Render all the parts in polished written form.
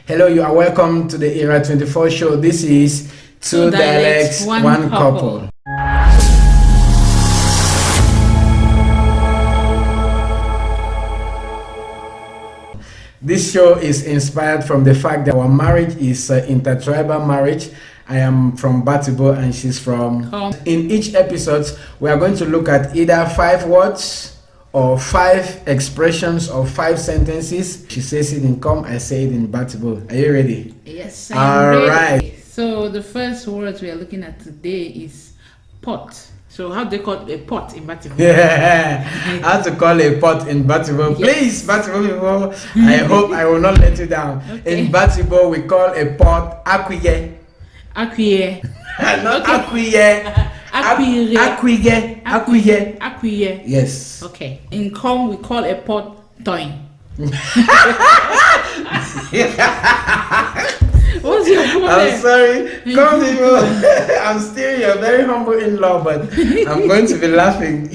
Hello, you are welcome to the ERA24 show. This is Two Dialects, One Couple. This show is inspired from the fact that our marriage is intertribal marriage. I am from Batibo and she's from... In each episode, we are going to look at either 5 words or 5 expressions or 5 sentences. She says it in Com, I say it in Batibo. Are you ready? Yes, I'm ready. Right. So the first words we are looking at today is pot. So how do they call a pot in Batibo? Yeah, how to call a pot in Batibo. Yes. Please, Batibo people, I hope I will not let you down. Okay. In Batibo, we call a pot akuye. Akuye. Not akuye. Akuye. Akuye. Yes. Okay. In Com, we call a pot toin. What's your problem? I'm sorry. Come people. I'm still your very humble in-law, but I'm going to be laughing.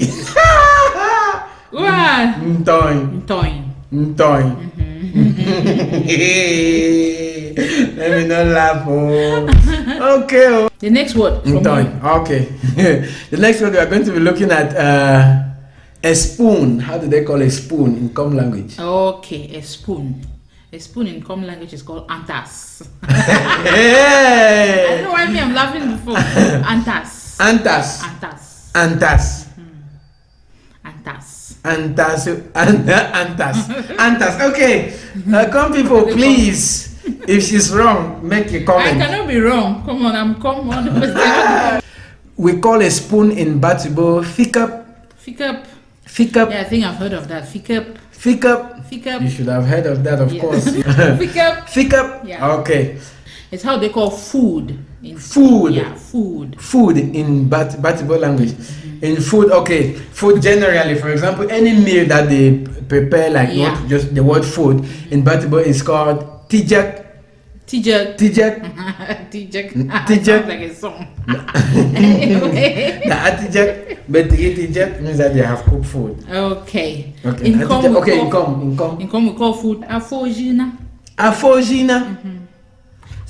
What? Ntoin. Let me not laugh. Oh. Okay. The next word. Okay. The next word we are going to be looking at a spoon. How do they call a spoon in Com language? Okay, a spoon. A spoon in Com language is called antas. Hey. I don't know why I'm laughing before. Antas. Antas. Okay. Come people, please. If she's wrong, make a comment. I cannot be wrong. Come on, I'm come on. We call a spoon in Batibo fikup. Fikup. Yeah, I think I've heard of that. Fikup. You should have heard of that, of course. Fikup. Yeah. Okay. It's how they call food. Food. Yeah, food. Food in Batibo language. Mm-hmm. In food, okay. Food generally, for example, any meal that they prepare, like not just the word food, in Batibo is called tijak. Tijak. Sounds like a song. But tijak means that they have cooked food. Okay. In Com we call food afojina. Mm-hmm.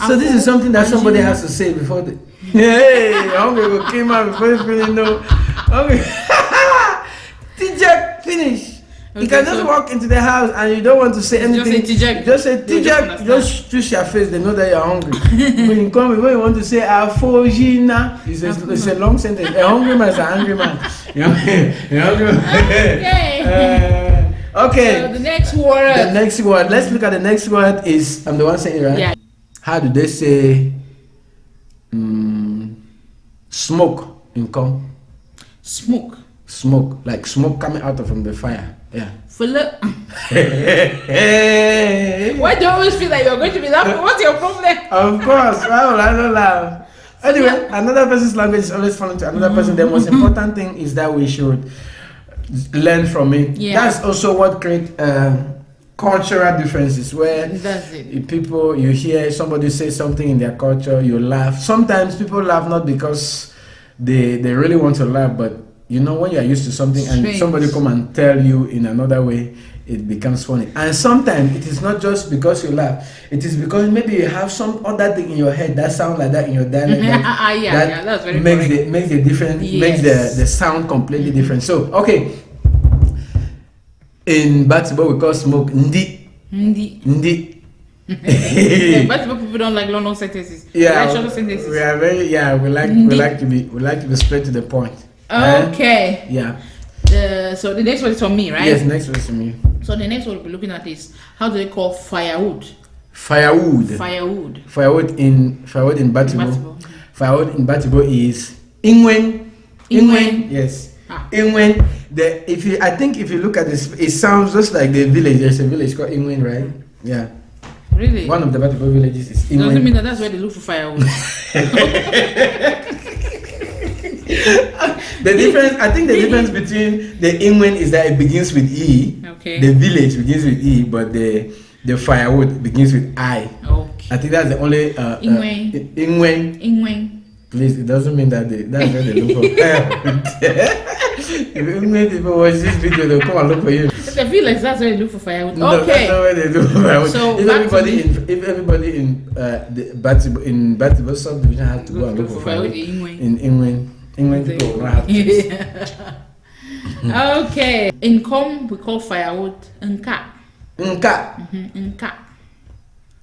So this is something that somebody has to say before the... Hey, hungry will came out before you finish. No. Hungry. Tijak, finish. Okay, you can just walk into the house and you don't want to say anything. Just say tijak. Just twist your face. They know that you're hungry. When you come, when you want to say afojina, it's a long sentence. A hungry man is a hungry man. Okay. So the next word. Let's look at the next word. I'm the one saying it, right? Yeah. How do they say smoke in Com? Smoke, like smoke coming out from the fire. Yeah. Why do you always feel like you're going to be laughing? What's your problem? Of course. Why would I not laugh? Anyway, another person's language is always funny to another person. The most important thing is that we should learn from it. Yeah. That's also what creates cultural differences, where people, you hear somebody say something in their culture, you laugh. Sometimes people laugh not because they really want to laugh, but you know, when you are used to something and somebody come and tell you in another way, it becomes funny. And sometimes it is not just because you laugh, it is because maybe you have some other thing in your head that sounds like that in your dialect. That's very makes the difference, makes the sound completely different. So okay, in Batibo we call smoke ndi. Batibo people don't like long sentences. Yeah, short sentences. We are very we like to be straight to the point. Okay. Yeah. So the next one is for me, right? Yes, next one is for me. So the next one we'll be looking at is how do they call firewood? Firewood in Batibo. Firewood in Batibo is ingwen. Yes. Ingwen. I think if you look at this, it sounds just like the village. There's a village called Ingwen, right? Yeah. Really? One of the Batibo villages is Ingwen. Doesn't mean that's where they look for firewood. The difference between the Ingwen is that it begins with E. Okay. The village begins with E, but the firewood begins with I. Okay. I think that's the only Ingwen. Please, it doesn't mean that that's where they look for firewood. If Ingwen people watch this video, they'll come and look for you. I feel like that's where they look for firewood. No, that's Okay. not where they do firewood. So, if back to everybody in Batibo subdivision had to go and look for firewood in England people will not have to. Okay. In Com, we call firewood nka. Nka. Nka.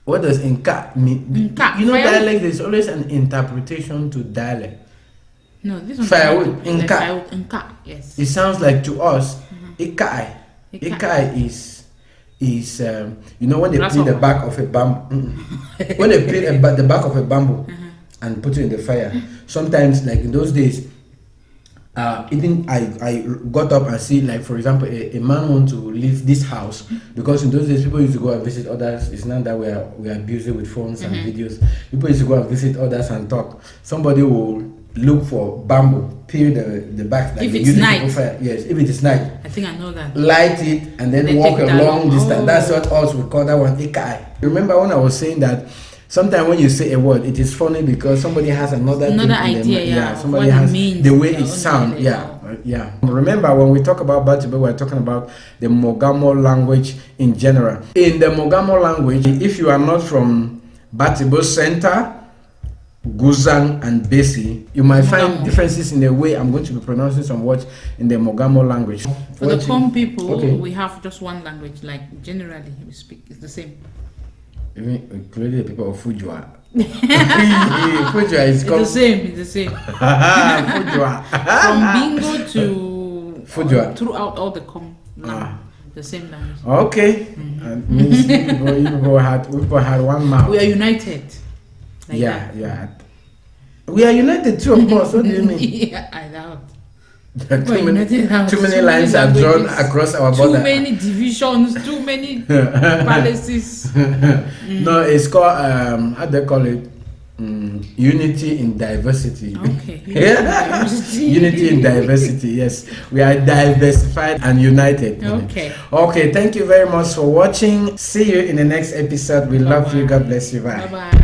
What does Nka mean? Nka. You know, Firewood. dialect, there's always an interpretation to dialect. No, this one. Firewood. Like Nka. firewood nka. Yes. It sounds like to us, Ikai. Ikai. Ikai is you know when they peel the back of a bamboo. When they peel the back of a bamboo and put it in the fire. Sometimes, like in those days, even I got up and see, like for example, a man want to leave this house because in those days people used to go and visit others. It's not that we are busy with phones and videos. People used to go and visit others and talk. Somebody will look for bamboo, peel the back. Like if it's night, fire. Yes, if it is night. I think I know that. Light it and then walk a long distance. That's what us we call that one ikai. Remember when I was saying that sometimes when you say a word, it is funny because somebody has another idea. Yeah, somebody what has it means, the way it sounds. Yeah. Remember when we talk about Batibo, we're talking about the Mogamo language in general. In the Mogamo language, if you are not from Batibo Center, Guzang and Besi, you might find differences in the way I'm going to be pronouncing some words in the Mogamo language. For the Com people, we have just one language. Like generally, we speak. It's the same. Even including the people of Fujua. Fujua is the same. It's the same. Fujua. From Bingo to Fujua. Throughout all the Com language. The same language. Okay. Means people had one mouth. We are united. Like yeah. We are united too, of course. What do you mean? Yeah, I doubt. Too many lines are drawn across our border. Too many divisions, too many palaces. No, it's called how do they call it? Unity in diversity. Okay. Unity in diversity. Yes, we are diversified and united. Okay. Thank you very much for watching. See you in the next episode. We love you. God bless you. Bye. Bye.